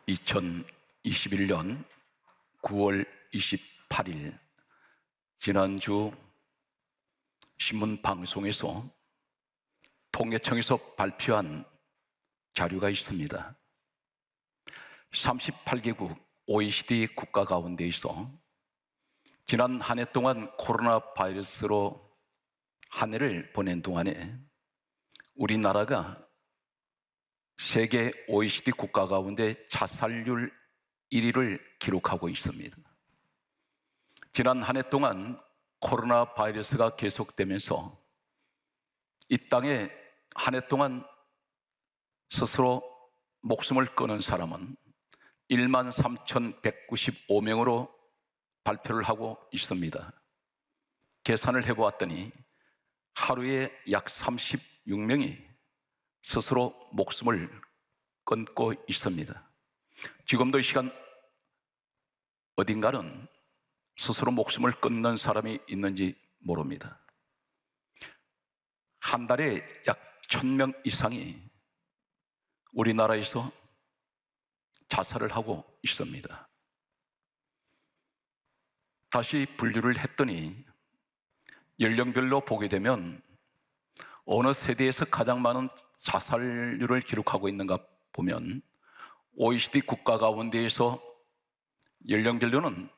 2021년 9월 28일 지난주 신문방송에서 통계청에서 발표한 자료가 있습니다. 38개국 OECD 국가 가운데에서 지난 한 해 동안 코로나 바이러스로 한 해를 보낸 동안에 우리나라가 세계 OECD 국가 가운데 자살률 1위를 기록하고 있습니다. 지난 한 해 동안 코로나 바이러스가 계속되면서 이 땅에 한 해 동안 스스로 목숨을 끊은 사람은 13,195명으로 발표를 하고 있습니다. 계산을 해보았더니 하루에 약 36명이 스스로 목숨을 끊고 있습니다. 지금도 이 시간 어딘가는 스스로 목숨을 끊는 사람이 있는지 모릅니다. 한 달에 약 1,000명 이상이 우리나라에서 자살을 하고 있습니다. 다시 분류를 했더니 연령별로 보게 되면 어느 세대에서 가장 많은 자살률을 기록하고 있는가 보면 OECD 국가 가운데에서 연령별로는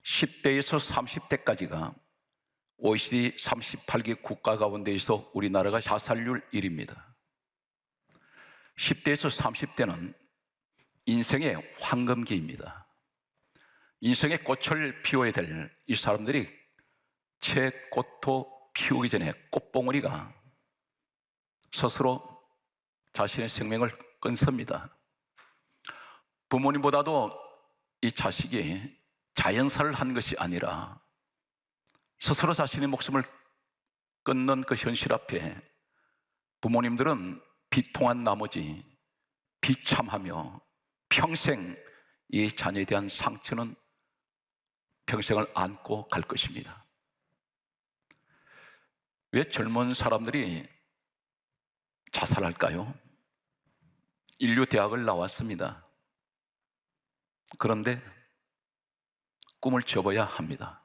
10대에서 30대까지가 OECD 38개 국가 가운데에서 우리나라가 자살률 1위입니다. 10대에서 30대는 인생의 황금기입니다. 인생의 꽃을 피워야 될 이 사람들이 채 꽃도 피우기 전에 꽃봉오리가 스스로 자신의 생명을 끊습니다. 부모님보다도 이 자식이 자연사를 한 것이 아니라 스스로 자신의 목숨을 끊는 그 현실 앞에 부모님들은 비통한 나머지 비참하며 평생 이 자녀에 대한 상처는 평생을 안고 갈 것입니다. 왜 젊은 사람들이 자살할까요? 인류대학을 나왔습니다. 그런데 꿈을 접어야 합니다.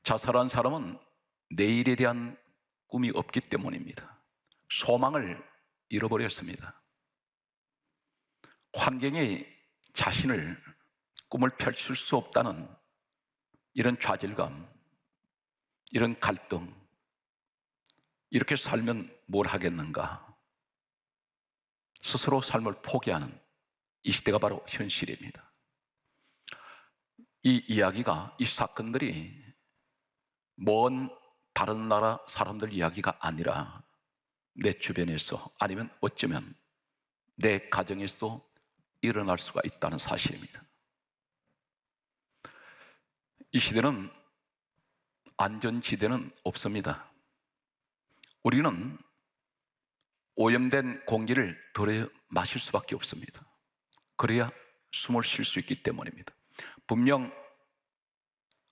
자살한 사람은 내일에 대한 꿈이 없기 때문입니다. 소망을 잃어버렸습니다. 환경이 자신을 꿈을 펼칠 수 없다는 이런 좌절감, 이런 갈등, 이렇게 살면 뭘 하겠는가? 스스로 삶을 포기하는 이 시대가 바로 현실입니다. 이 이야기가, 이 사건들이 먼 다른 나라 사람들 이야기가 아니라 내 주변에서 아니면 어쩌면 내 가정에서도 일어날 수가 있다는 사실입니다. 이 시대는 안전지대는 없습니다. 우리는 오염된 공기를 들여 마실 수밖에 없습니다. 그래야 숨을 쉴 수 있기 때문입니다. 분명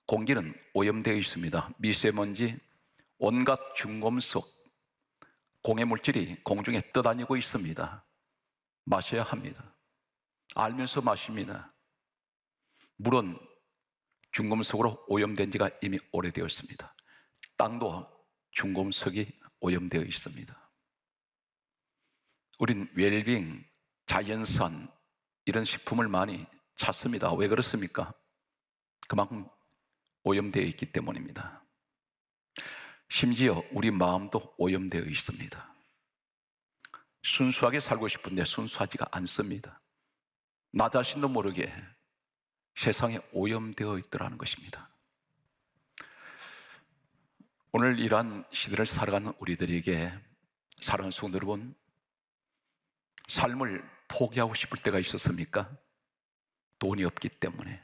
공기는 오염되어 있습니다. 미세먼지, 온갖 중금속, 공해물질이 공중에 떠다니고 있습니다. 마셔야 합니다. 알면서 마십니다. 물은 중금속으로 오염된 지가 이미 오래되었습니다. 땅도 중금속이 오염되어 있습니다. 우린 웰빙, 자연산 이런 식품을 많이 찾습니다. 왜 그렇습니까? 그만큼 오염되어 있기 때문입니다. 심지어 우리 마음도 오염되어 있습니다. 순수하게 살고 싶은데 순수하지가 않습니다. 나 자신도 모르게 세상에 오염되어 있더라는 것입니다. 오늘 이러한 시대를 살아가는 우리들에게 사랑하는 성도 여러분, 삶을 포기하고 싶을 때가 있었습니까? 돈이 없기 때문에,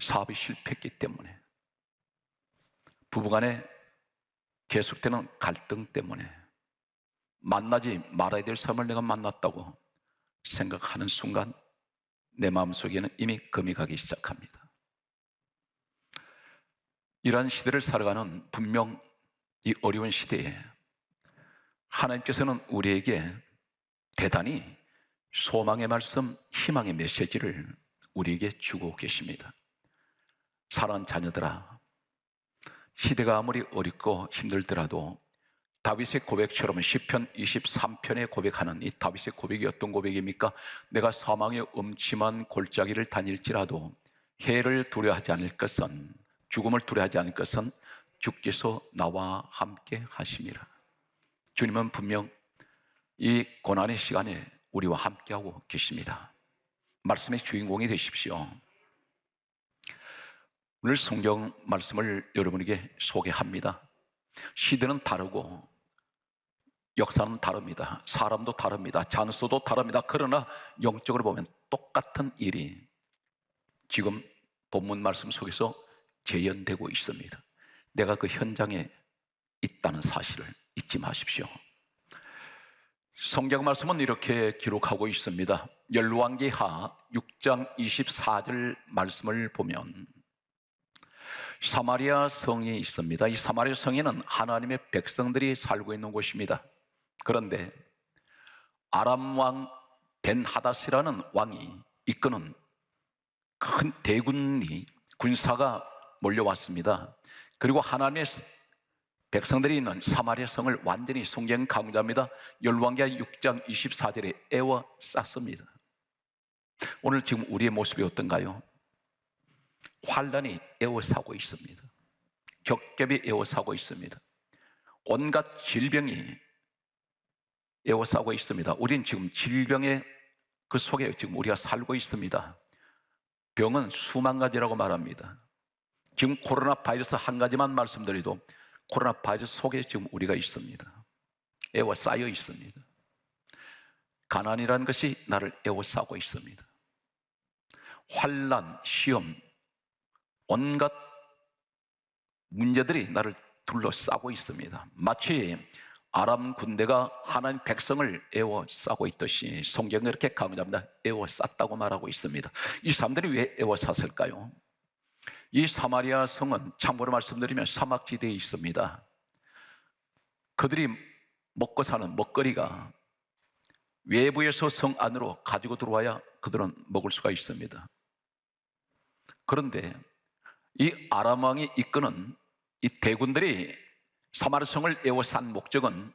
사업이 실패했기 때문에, 부부간에 계속되는 갈등 때문에, 만나지 말아야 될 사람을 내가 만났다고 생각하는 순간 내 마음속에는 이미 금이 가기 시작합니다. 이러한 시대를 살아가는 분명 이 어려운 시대에 하나님께서는 우리에게 대단히 소망의 말씀, 희망의 메시지를 우리에게 주고 계십니다. 사랑하는 자녀들아, 시대가 아무리 어렵고 힘들더라도 다윗의 고백처럼 시편 23편에 고백하는 이 다윗의 고백이 어떤 고백입니까? 내가 사망의 음침한 골짜기를 다닐지라도 해를 두려워하지 않을 것은, 죽음을 두려워하지 않을 것은 주께서 나와 함께 하심이라. 주님은 분명 이 고난의 시간에 우리와 함께하고 계십니다. 말씀의 주인공이 되십시오. 오늘 성경 말씀을 여러분에게 소개합니다. 시대는 다르고 역사는 다릅니다. 사람도 다릅니다. 장소도 다릅니다. 그러나 영적으로 보면 똑같은 일이 지금 본문 말씀 속에서 재현되고 있습니다. 내가 그 현장에 있다는 사실을 잊지 마십시오. 성경 말씀은 이렇게 기록하고 있습니다. 열왕기하 6장 24절 말씀을 보면 사마리아 성이 있습니다. 이 사마리아 성에는 하나님의 백성들이 살고 있는 곳입니다. 그런데 아람 왕 벤하닷이라는 왕이 이끄는 큰 대군이, 군사가 몰려왔습니다. 그리고 하나님의 백성들이 있는 사마리아 성을 완전히, 성경 강조합니다, 열왕기하 6장 24절에 에워쌌습니다. 오늘 지금 우리의 모습이 어떤가요? 환란이 에워싸고 있습니다. 격겹이 에워싸고 있습니다. 온갖 질병이 에워싸고 있습니다. 우리는 지금 질병의 그 속에 지금 우리가 살고 있습니다. 병은 수만 가지라고 말합니다. 지금 코로나 바이러스 한 가지만 말씀드려도 코로나 바이러스 속에 지금 우리가 있습니다. 에워싸여 있습니다. 가난이라는 것이 나를 에워싸고 있습니다. 환난, 시험, 온갖 문제들이 나를 둘러싸고 있습니다. 마치 아람 군대가 하나님 백성을 에워싸고 있듯이 성경은 이렇게 강조합니다. 에워쌌다고 말하고 있습니다. 이 사람들이 왜 에워쌌을까요? 이 사마리아 성은 참고로 말씀드리면 사막지대에 있습니다. 그들이 먹고 사는 먹거리가 외부에서 성 안으로 가지고 들어와야 그들은 먹을 수가 있습니다. 그런데 이 아람 왕이 이끄는 이 대군들이 사마리아 성을 에워싼 목적은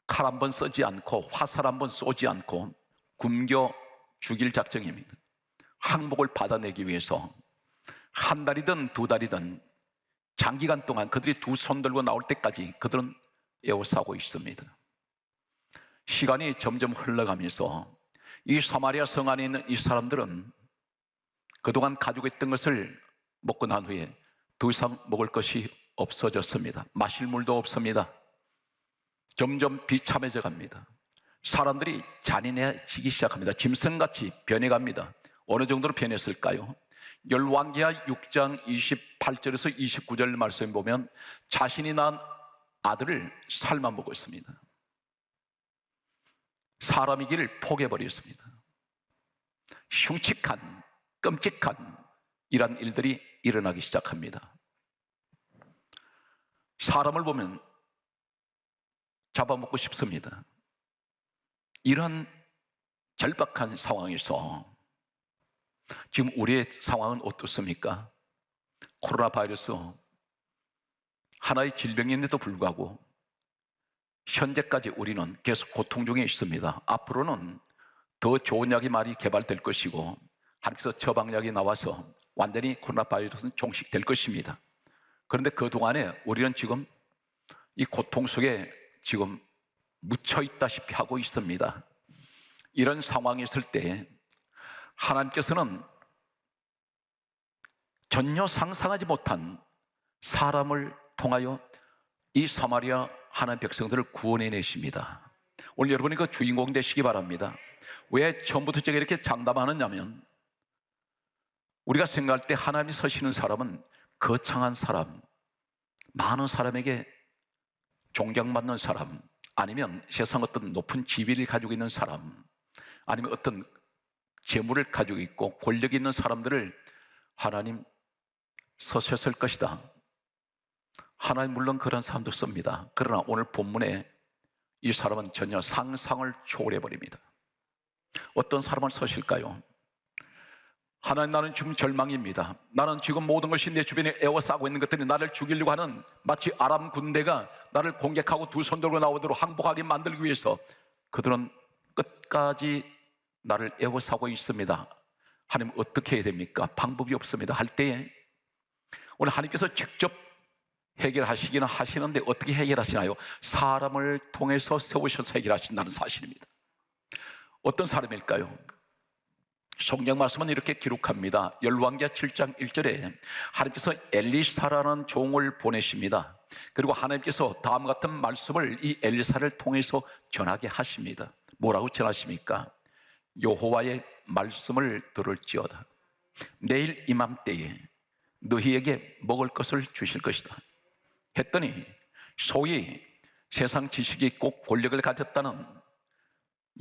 칼 한 번 쏘지 않고 화살 한 번 쏘지 않고 굶겨 죽일 작정입니다. 항복을 받아내기 위해서 한 달이든 두 달이든 장기간 동안 그들이 두 손 들고 나올 때까지 그들은 에워싸고 있습니다. 시간이 점점 흘러가면서 이 사마리아 성 안에 있는 이 사람들은 그동안 가지고 있던 것을 먹고 난 후에 더 이상 먹을 것이 없어졌습니다. 마실 물도 없습니다. 점점 비참해져 갑니다. 사람들이 잔인해지기 시작합니다. 짐승같이 변해갑니다. 어느 정도로 변했을까요? 열왕기하 6장 28절에서 29절 말씀에 보면 자신이 낳은 아들을 삶아 먹었습니다. 사람이기를 포기해버렸습니다. 흉측한, 끔찍한 이런 일들이 일어나기 시작합니다. 사람을 보면 잡아먹고 싶습니다. 이런 절박한 상황에서 지금 우리의 상황은 어떻습니까? 코로나 바이러스, 하나의 질병인데도 불구하고 현재까지 우리는 계속 고통 중에 있습니다. 앞으로는 더 좋은 약이 많이 개발될 것이고 하나님께서 처방약이 나와서 완전히 코로나 바이러스는 종식될 것입니다. 그런데 그동안에 우리는 지금 이 고통 속에 지금 묻혀 있다시피 하고 있습니다. 이런 상황이 있을 때 하나님께서는 전혀 상상하지 못한 사람을 통하여 이 사마리아 하나님 백성들을 구원해내십니다. 오늘 여러분이 그 주인공 되시기 바랍니다. 왜 처음부터 제가 이렇게 장담하느냐면 우리가 생각할 때 하나님이 서시는 사람은 거창한 사람, 많은 사람에게 존경받는 사람, 아니면 세상 어떤 높은 지위를 가지고 있는 사람, 아니면 어떤 재물을 가지고 있고 권력이 있는 사람들을 하나님 서셨을 것이다. 하나님 물론 그런 사람도 씁니다. 그러나 오늘 본문에 이 사람은 전혀 상상을 초월해 버립니다. 어떤 사람을 서실까요? 하나님, 나는 지금 절망입니다. 나는 지금 모든 것이 내 주변에 에워싸고 있는 것들이 나를 죽이려고 하는, 마치 아람 군대가 나를 공격하고 두 손 들고 나오도록 항복하게 만들기 위해서 그들은 끝까지 나를 에워싸고 있습니다. 하나님, 어떻게 해야 됩니까? 방법이 없습니다. 할 때에 오늘 하나님께서 직접 해결하시기는 하시는데 어떻게 해결하시나요? 사람을 통해서 세우셔서 해결하신다는 사실입니다. 어떤 사람일까요? 성경 말씀은 이렇게 기록합니다. 열왕기하 7장 1절에 하나님께서 엘리사라는 종을 보내십니다. 그리고 하나님께서 다음 같은 말씀을 이 엘리사를 통해서 전하게 하십니다. 뭐라고 전하십니까? 여호와의 말씀을 들을지어다. 내일 이맘때에 너희에게 먹을 것을 주실 것이다 했더니, 소위 세상 지식이 꼭 권력을 가졌다는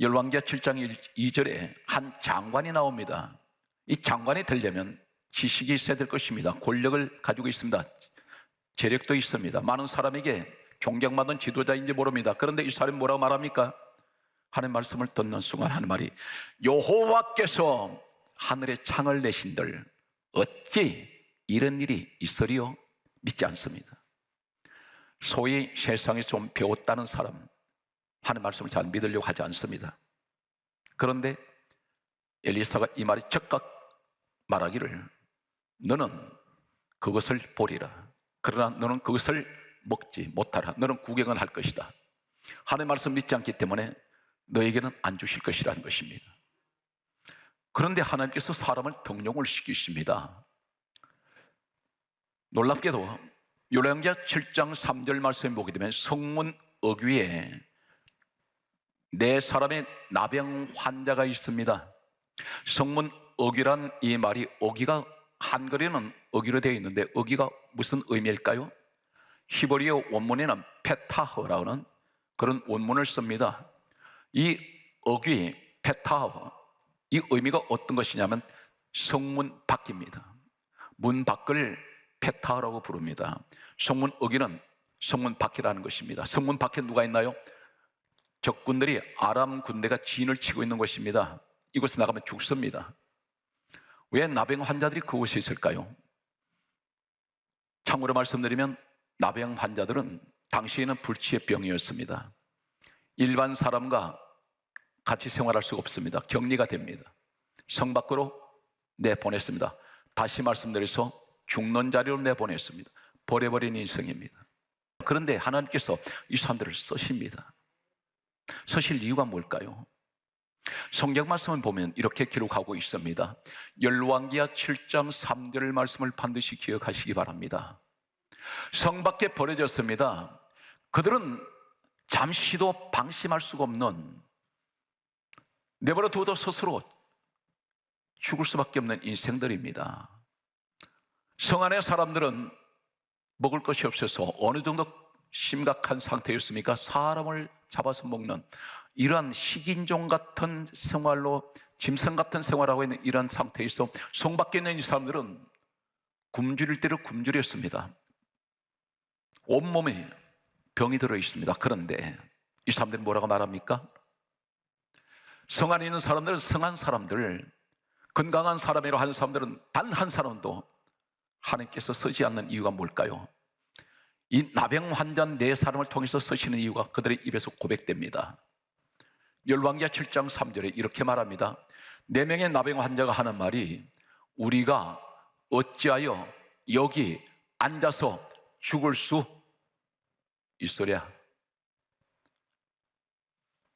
열왕기하 7장 2절에 한 장관이 나옵니다. 이 장관이 되려면 지식이 있어야 될 것입니다. 권력을 가지고 있습니다. 재력도 있습니다. 많은 사람에게 존경받은 지도자인지 모릅니다. 그런데 이 사람이 뭐라고 말합니까? 하나님의 말씀을 듣는 순간 하는 말이, 여호와께서 하늘에 창을 내신들 어찌 이런 일이 있으리요? 믿지 않습니다. 소위 세상에서 좀 배웠다는 사람, 하나님의 말씀을 잘 믿으려고 하지 않습니다. 그런데 엘리사가 이 말이 즉각 말하기를, 너는 그것을 보리라. 그러나 너는 그것을 먹지 못하라. 너는 구경을 할 것이다. 하나님의 말씀 믿지 않기 때문에 너에게는 안 주실 것이라는 것입니다. 그런데 하나님께서 사람을 등용을 시키십니다. 놀랍게도 열왕기하 7장 3절 말씀에 보게 되면 성문 어귀에 네 사람의 나병 환자가 있습니다. 성문 어귀란 이 말이, 어귀가 한글에는 어귀로 되어 있는데 어귀가 무슨 의미일까요? 히브리어 원문에는 페타흐라는 그런 원문을 씁니다. 이 어귀 페타흐, 이 의미가 어떤 것이냐면 성문 밖입니다. 문 밖을 페타흐라고 부릅니다. 성문 어귀는 성문 밖이라는 것입니다. 성문 밖에 누가 있나요? 적군들이, 아람 군대가 진을 치고 있는 것입니다. 이곳에 나가면 죽습니다. 왜 나병 환자들이 그곳에 있을까요? 참고로 말씀드리면 나병 환자들은 당시에는 불치의 병이었습니다. 일반 사람과 같이 생활할 수가 없습니다. 격리가 됩니다. 성 밖으로 내보냈습니다. 다시 말씀드려서 죽는 자리로 내보냈습니다. 버려버린 인생입니다. 그런데 하나님께서 이 사람들을 쓰십니다. 쓰실 이유가 뭘까요? 성경 말씀을 보면 이렇게 기록하고 있습니다. 열왕기하 7장 3절 말씀을 반드시 기억하시기 바랍니다. 성 밖에 버려졌습니다. 그들은 잠시도 방심할 수가 없는, 내버려 두어도 스스로 죽을 수밖에 없는 인생들입니다. 성 안의 사람들은 먹을 것이 없어서 어느 정도 심각한 상태였습니까? 사람을 잡아서 먹는 이러한 식인종 같은 생활로, 짐승 같은 생활하고 있는 이러한 상태에서 성 밖에 있는 이 사람들은 굶주릴 대로 굶주렸습니다. 온몸에 병이 들어 있습니다. 그런데 이 사람들은 뭐라고 말합니까? 성 안에 있는 사람들은 성한 사람들, 건강한 사람이라고 하는 사람들은 단 한 사람도 하나님께서 쓰지 않는 이유가 뭘까요? 이 나병 환자 네 사람을 통해서 쓰시는 이유가 그들의 입에서 고백됩니다. 열왕기하 7장 3절에 이렇게 말합니다. 4명의 나병 환자가 하는 말이, 우리가 어찌하여 여기 앉아서 죽을 수 있으랴.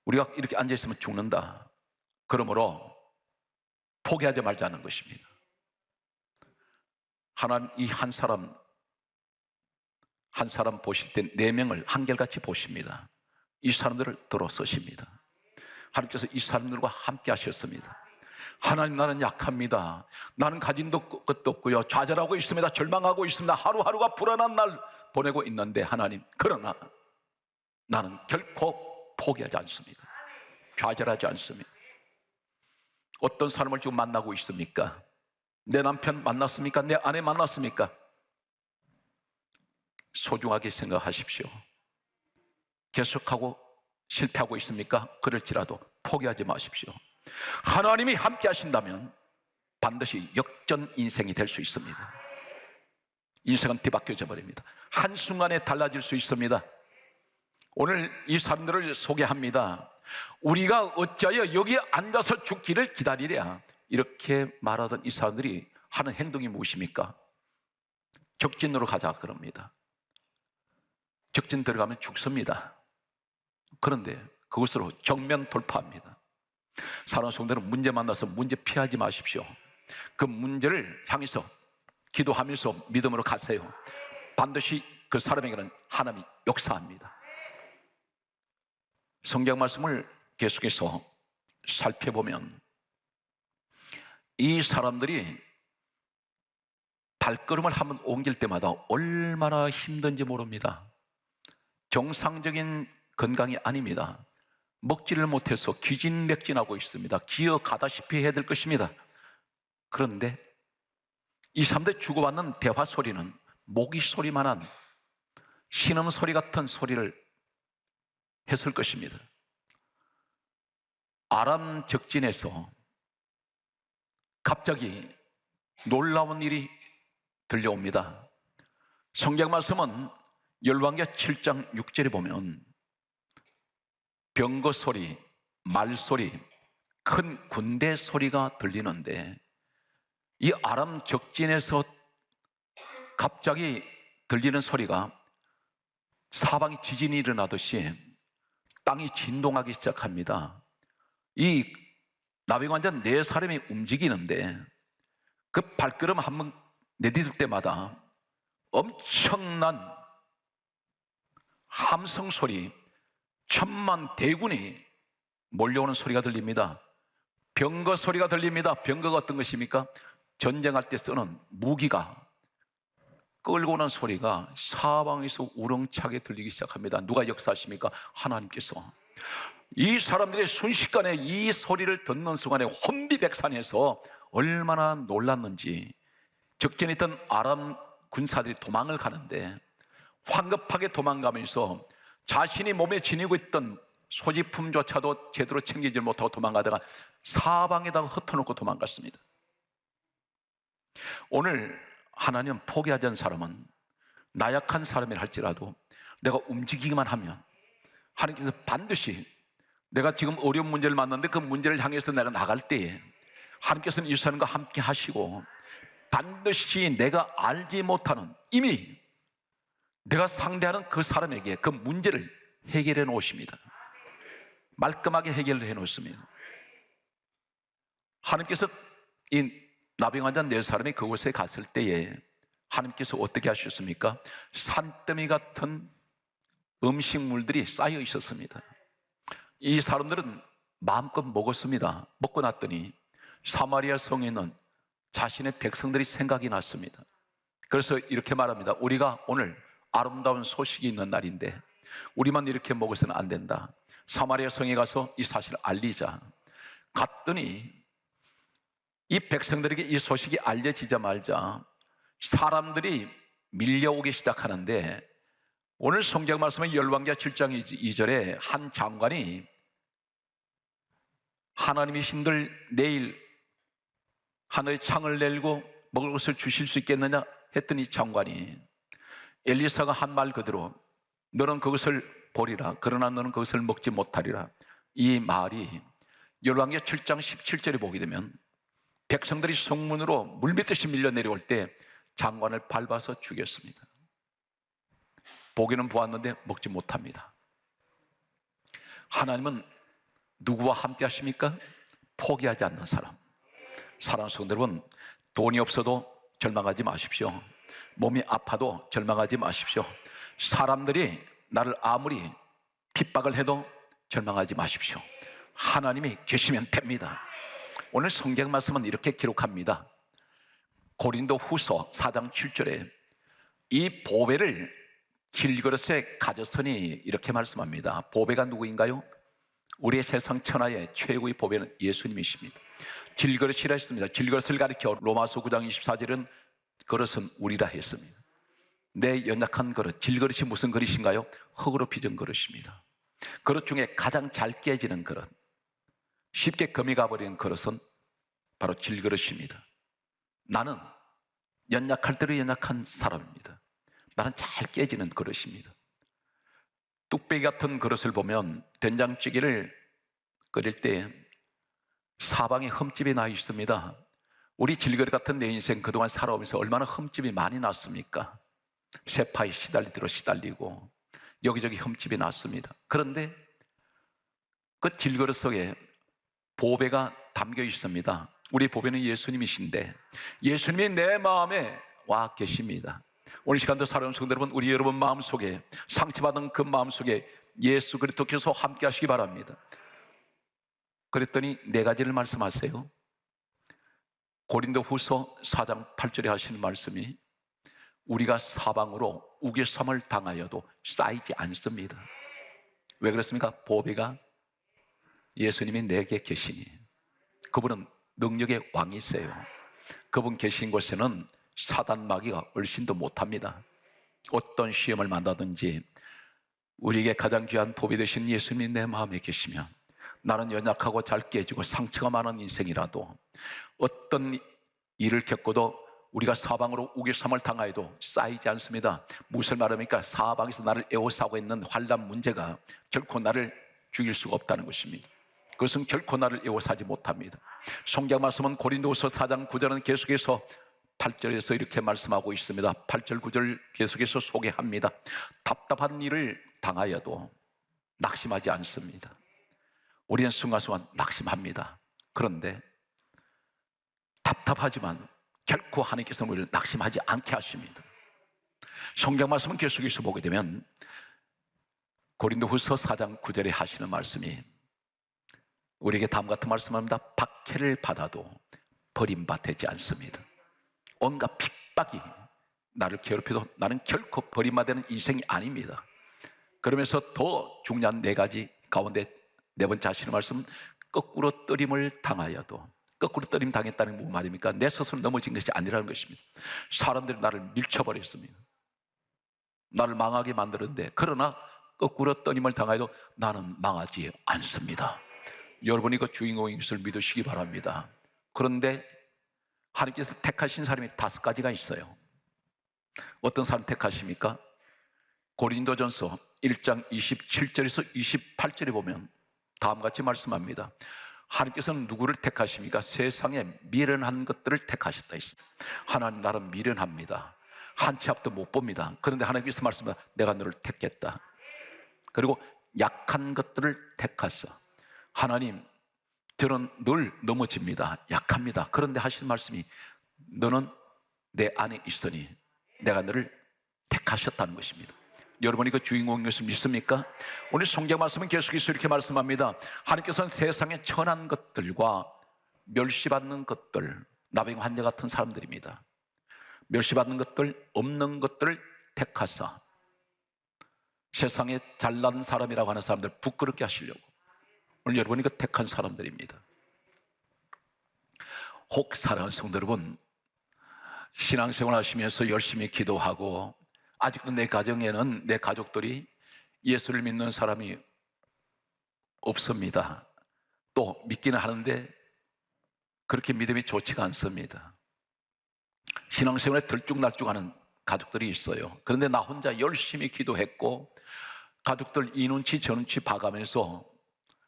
우리가 이렇게 앉아있으면 죽는다. 그러므로 포기하지 말자는 것입니다. 하나님 이 한 사람 보실 때 4명을 한결같이 보십니다. 이 사람들을 들어 쓰십니다. 하나님께서 이 사람들과 함께 하셨습니다. 하나님, 나는 약합니다. 나는 가진 것도 없고요, 좌절하고 있습니다. 절망하고 있습니다. 하루하루가 불안한 날 보내고 있는데 하나님, 그러나 나는 결코 포기하지 않습니다. 좌절하지 않습니다. 어떤 사람을 지금 만나고 있습니까? 내 남편 만났습니까? 내 아내 만났습니까? 소중하게 생각하십시오. 계속하고 실패하고 있습니까? 그럴지라도 포기하지 마십시오. 하나님이 함께 하신다면 반드시 역전 인생이 될 수 있습니다. 인생은 뒤바뀌어져 버립니다. 한순간에 달라질 수 있습니다. 오늘 이 사람들을 소개합니다. 우리가 어찌하여 여기 앉아서 죽기를 기다리랴, 이렇게 말하던 이 사람들이 하는 행동이 무엇입니까? 적진으로 가자 그럽니다. 적진 들어가면 죽습니다. 그런데 그것으로 정면 돌파합니다. 사랑하는 성도들은 문제 만나서 문제 피하지 마십시오. 그 문제를 향해서 기도하면서 믿음으로 가세요. 반드시 그 사람에게는 하나님이 역사합니다. 성경 말씀을 계속해서 살펴보면 이 사람들이 발걸음을 한번 옮길 때마다 얼마나 힘든지 모릅니다. 정상적인 건강이 아닙니다. 먹지를 못해서 기진맥진하고 있습니다. 기어가다시피 해야 될 것입니다. 그런데 이 사람들 주고받는 대화 소리는 모기 소리만한 신음소리 같은 소리를 했을 것입니다. 아람 적진에서 갑자기 놀라운 일이 들려옵니다. 성경 말씀은 열왕기하 7장 6절에 보면 병거 소리, 말소리, 큰 군대 소리가 들리는데 이 아람 적진에서 갑자기 들리는 소리가 사방에 지진이 일어나듯이 땅이 진동하기 시작합니다. 이 나병환자 4사람이 움직이는데 그 발걸음 한번 내디딜 때마다 엄청난 함성 소리, 천만 대군이 몰려오는 소리가 들립니다. 병거 소리가 들립니다. 병거가 어떤 것입니까? 전쟁할 때 쓰는 무기가 끌고 오는 소리가 사방에서 우렁차게 들리기 시작합니다. 누가 역사하십니까? 하나님께서. 이 사람들이 순식간에 이 소리를 듣는 순간에 혼비백산해서 얼마나 놀랐는지, 적진에 있던 아람 군사들이 도망을 가는데 황급하게 도망가면서 자신이 몸에 지니고 있던 소지품조차도 제대로 챙기지 못하고 도망가다가 사방에다가 흩어놓고 도망갔습니다. 오늘 하나님은 포기하지 않은 사람은 나약한 사람이라 할지라도 내가 움직이기만 하면 하나님께서 반드시 내가 지금 어려운 문제를 만났는데 그 문제를 향해서 내가 나갈 때에 하나님께서는 이 사람과 함께 하시고 반드시 내가 알지 못하는, 이미 내가 상대하는 그 사람에게 그 문제를 해결해 놓으십니다. 말끔하게 해결해 놓습니다. 하나님께서 이 나병환자 4사람이 그곳에 갔을 때에 하나님께서 어떻게 하셨습니까? 산더미 같은 음식물들이 쌓여 있었습니다. 이 사람들은 마음껏 먹었습니다. 먹고 났더니 사마리아 성에 있는 자신의 백성들이 생각이 났습니다. 그래서 이렇게 말합니다. 우리가 오늘 아름다운 소식이 있는 날인데 우리만 이렇게 먹어서는 안 된다. 사마리아 성에 가서 이 사실을 알리자. 갔더니 이 백성들에게 이 소식이 알려지자마자 사람들이 밀려오기 시작하는데, 오늘 성경 말씀은 열왕기하 7장 2절에 한 장관이 하나님이 신들 내일 하늘에 창을 열고 먹을 것을 주실 수 있겠느냐 했더니 장관이 엘리사가 한 말 그대로 너는 그것을 보리라, 그러나 너는 그것을 먹지 못하리라. 이 말이 열왕기하 7장 17절에 보게 되면 백성들이 성문으로 물밀듯이 밀려 내려올 때 장관을 밟아서 죽였습니다. 보기는 보았는데 먹지 못합니다. 하나님은 누구와 함께 하십니까? 포기하지 않는 사람. 사랑하는 성도 여러분, 돈이 없어도 절망하지 마십시오. 몸이 아파도 절망하지 마십시오. 사람들이 나를 아무리 핍박을 해도 절망하지 마십시오. 하나님이 계시면 됩니다. 오늘 성경 말씀은 이렇게 기록합니다. 고린도 후서 4장 7절에 이 보배를 길그릇에 가졌으니 이렇게 말씀합니다. 보배가 누구인가요? 우리의 세상 천하의 최고의 보배는 예수님이십니다. 길그릇이라 했습니다. 길그릇을 가리켜 로마서 9장 24절은 그릇은 우리라 했습니다. 내 연약한 그릇, 길그릇이 무슨 그릇인가요? 흙으로 빚은 그릇입니다. 그릇 중에 가장 잘 깨지는 그릇, 쉽게 금이 가버리는 그릇은 바로 질그릇입니다. 나는 연약할 대로 연약한 사람입니다. 나는 잘 깨지는 그릇입니다. 뚝배기 같은 그릇을 보면 된장찌개를 끓일 때 사방에 흠집이 나 있습니다. 우리 질그릇 같은 내 인생 그동안 살아오면서 얼마나 흠집이 많이 났습니까? 쇠파에 시달리고 여기저기 흠집이 났습니다. 그런데 그 질그릇 속에 보배가 담겨 있습니다. 우리 보배는 예수님이신데 예수님이 내 마음에 와 계십니다. 오늘 시간도 사랑하는 성도 여러분, 우리 여러분 마음속에 상처받은 그 마음속에 예수 그리스도께서 함께 하시기 바랍니다. 그랬더니 네 가지를 말씀하세요. 고린도후서 4장 8절에 하시는 말씀이 우리가 사방으로 우겨섬을 당하여도 쌓이지 않습니다. 왜 그렇습니까? 보배가 예수님이 내게 계시니 그분은 능력의 왕이세요. 그분 계신 곳에는 사단 마귀가 얼씬도 못합니다. 어떤 시험을 만나든지 우리에게 가장 귀한 보배 되신 예수님이 내 마음에 계시면 나는 연약하고 잘 깨지고 상처가 많은 인생이라도 어떤 일을 겪고도 우리가 사방으로 우겨섬을 당하여도 쌓이지 않습니다. 무엇을 말합니까? 사방에서 나를 에워싸고 있는 환난 문제가 결코 나를 죽일 수가 없다는 것입니다. 그것은 결코 나를 에워싸지 못합니다. 성경 말씀은 고린도후서 4장 9절은 계속해서 8절에서 이렇게 말씀하고 있습니다. 8절 9절 계속해서 소개합니다. 답답한 일을 당하여도 낙심하지 않습니다. 우리는 순간순간 낙심합니다. 그런데 답답하지만 결코 하나님께서는 우리를 낙심하지 않게 하십니다. 성경 말씀은 계속해서 보게 되면 고린도후서 4장 9절에 하시는 말씀이 우리에게 다음 같은 말씀합니다. 박해를 받아도 버림받지 않습니다. 온갖 핍박이 나를 괴롭혀도 나는 결코 버림받는 인생이 아닙니다. 그러면서 더 중요한 네 가지 가운데 네 번째 하시는 말씀은 거꾸로 뜨림을 당하여도, 거꾸로 뜨림 당했다는 게 무슨 말입니까? 내 스스로 넘어진 것이 아니라는 것입니다. 사람들이 나를 밀쳐버렸습니다. 나를 망하게 만들었는데 그러나 거꾸로 뜨림을 당하여도 나는 망하지 않습니다. 여러분이 그 주인공인 것을 믿으시기 바랍니다. 그런데 하나님께서 택하신 사람이 5가지가 있어요. 어떤 사람 택하십니까? 고린도전서 1장 27절에서 28절에 보면 다음같이 말씀합니다. 하나님께서는 누구를 택하십니까? 세상에 미련한 것들을 택하셨다 했습니다. 하나님 나를 미련합니다. 한 치 앞도 못 봅니다. 그런데 하나님께서 말씀합니다. 내가 너를 택했다. 그리고 약한 것들을 택하사. 하나님, 저는 늘 넘어집니다. 약합니다. 그런데 하시는 말씀이 너는 내 안에 있으니 내가 너를 택하셨다는 것입니다. 여러분이 그 주인공인 것을 믿습니까? 오늘 성경 말씀은 계속해서 이렇게 말씀합니다. 하나님께서는 세상에 천한 것들과 멸시받는 것들, 나병 환자 같은 사람들입니다. 멸시받는 것들, 없는 것들을 택하사 세상에 잘난 사람이라고 하는 사람들 부끄럽게 하시려고 오늘 여러분이 그 택한 사람들입니다. 혹 사랑하는 성도 여러분, 신앙생활 하시면서 열심히 기도하고 아직도 내 가정에는 내 가족들이 예수를 믿는 사람이 없습니다. 또 믿기는 하는데 그렇게 믿음이 좋지가 않습니다. 신앙생활에 들쭉날쭉하는 가족들이 있어요. 그런데 나 혼자 열심히 기도했고 가족들 이 눈치 저 눈치 봐가면서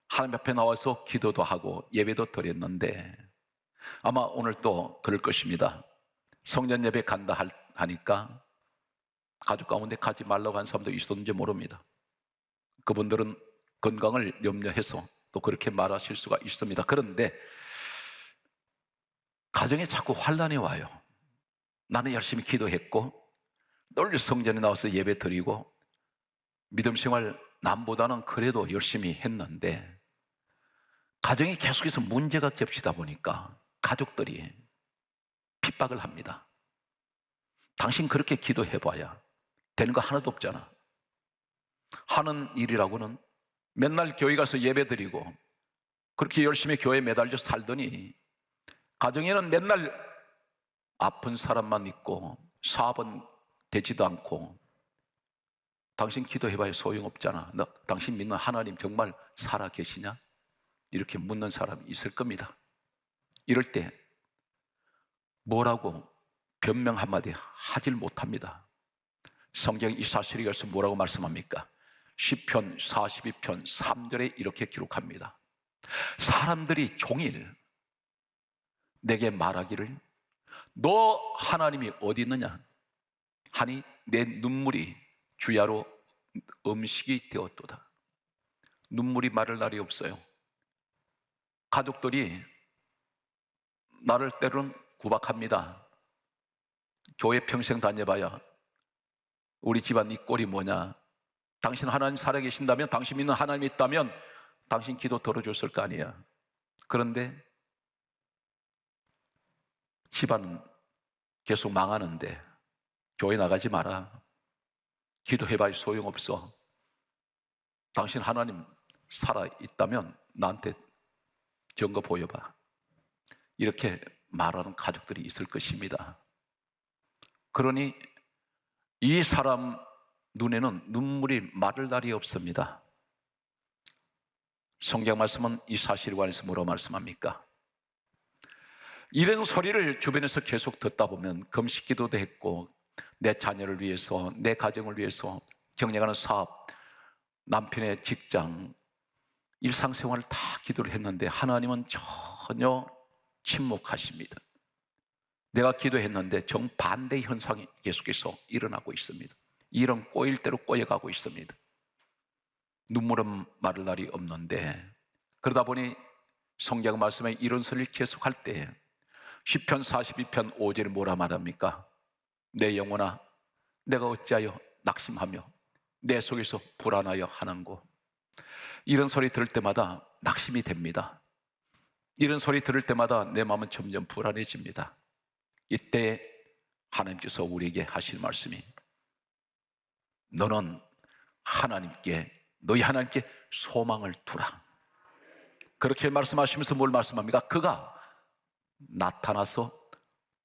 하나님 앞에 나와서 기도도 하고 예배도 드렸는데 아마 오늘 또 그럴 것입니다. 성전 예배 간다 하니까 가족 가운데 가지 말라고 한 사람도 있었는지 모릅니다. 그분들은 건강을 염려해서 또 그렇게 말하실 수가 있습니다. 그런데 가정에 자꾸 환란이 와요. 나는 열심히 기도했고 늘 성전에 나와서 예배 드리고 믿음 생활 남보다는 그래도 열심히 했는데 가정에 계속해서 문제가 겹치다 보니까 가족들이 핍박을 합니다. 당신 그렇게 기도해봐야 되는 거 하나도 없잖아. 하는 일이라고는 맨날 교회 가서 예배 드리고 그렇게 열심히 교회에 매달려 살더니 가정에는 맨날 아픈 사람만 있고 사업은 되지도 않고 당신 기도해봐야 소용없잖아. 너 당신 믿는 하나님 정말 살아 계시냐? 이렇게 묻는 사람이 있을 겁니다. 이럴 때 뭐라고 변명 한마디 하질 못합니다. 성경 이 사실에 의해서 뭐라고 말씀합니까? 시편 42편 3절에 이렇게 기록합니다. 사람들이 종일 내게 말하기를 너 하나님이 어디 있느냐 하니 내 눈물이 주야로 음식이 되었도다. 눈물이 마를 날이 없어요. 가족들이 나를 때로는 구박합니다. 교회 평생 다녀봐야 우리 집안 이 꼴이 뭐냐. 당신 하나님 살아계신다면, 당신 믿는 하나님이 있다면 당신 기도 들어줬을 거 아니야. 그런데 집안은 계속 망하는데 교회 나가지 마라. 기도해봐야 소용없어. 당신 하나님 살아있다면 나한테 증거 보여봐. 이렇게 말하는 가족들이 있을 것입니다. 그러니 이 사람 눈에는 눈물이 마를 날이 없습니다. 성경 말씀은 이 사실에 관해서 뭐라고 말씀합니까? 이런 소리를 주변에서 계속 듣다 보면 금식 기도도 했고 내 자녀를 위해서, 내 가정을 위해서 경영하는 사업, 남편의 직장, 일상생활을 다 기도를 했는데 하나님은 전혀 침묵하십니다. 내가 기도했는데 정반대의 현상이 계속해서 일어나고 있습니다. 이런 꼬일 대로 꼬여가고 있습니다. 눈물은 마를 날이 없는데, 그러다 보니 성경 말씀에 이런 소리를 계속할 때 시편 42편 5절에 뭐라 말합니까? 내 영혼아 내가 어찌하여 낙심하며 내 속에서 불안하여 하는고. 이런 소리 들을 때마다 낙심이 됩니다. 이런 소리 들을 때마다 내 마음은 점점 불안해집니다. 이때 하나님께서 우리에게 하실 말씀이 너는 하나님께, 너희 하나님께 소망을 두라. 그렇게 말씀하시면서 뭘 말씀합니까? 그가 나타나서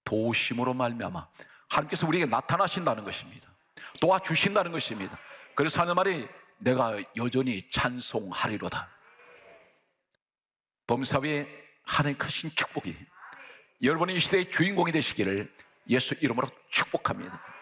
도우심으로 말미암아, 하나님께서 우리에게 나타나신다는 것입니다. 도와주신다는 것입니다. 그래서 하는 말이 내가 여전히 찬송하리로다. 범사위에 하나님 크신 축복이 여러분이 이 시대의 주인공이 되시기를 예수 이름으로 축복합니다.